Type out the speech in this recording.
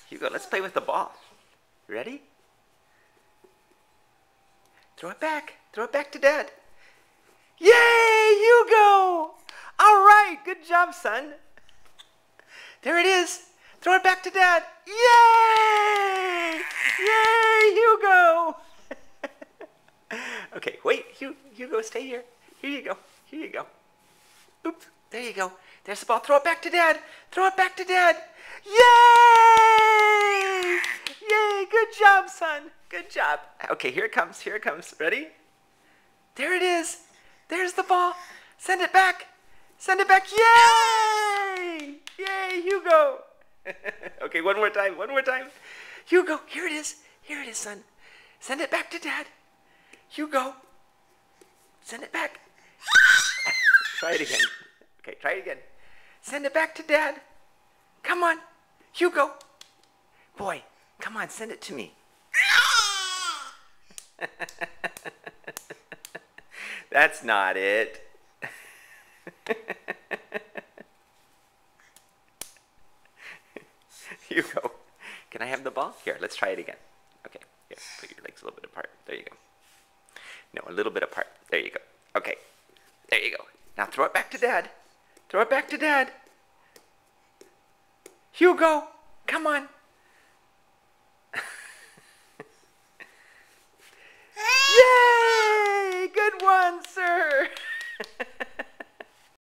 Hugo, let's play with the ball. Ready? Throw it back. Throw it back to Dad. Yay, Hugo! All right, good job, son. There it is. Throw it back to Dad. Yay! Yay, Hugo! Okay, wait, Hugo, stay here. Here you go. Here you go. Oops, there you go. There's the ball. Throw it back to Dad. Throw it back to Dad. Yay! Yay, good job, son. Good job. Okay, here it comes. Here it comes. Ready? There it is. There's the ball. Send it back. Send it back. Yay! Yay, Hugo. Okay, one more time. One more time. Hugo, here it is. Here it is, son. Send it back to Dad. Hugo. Send it back. Try it again. Okay, try it again. Send it back to Dad. Come on. Hugo. Boy, come on, send it to me. That's not it. Hugo, can I have the ball? Here, let's try it again. Okay, here, put your legs a little bit apart. There you go. No, a little bit apart. There you go. Okay, there you go. Now throw it back to Dad. Throw it back to Dad. Hugo, come on. Yay! Good one, sir.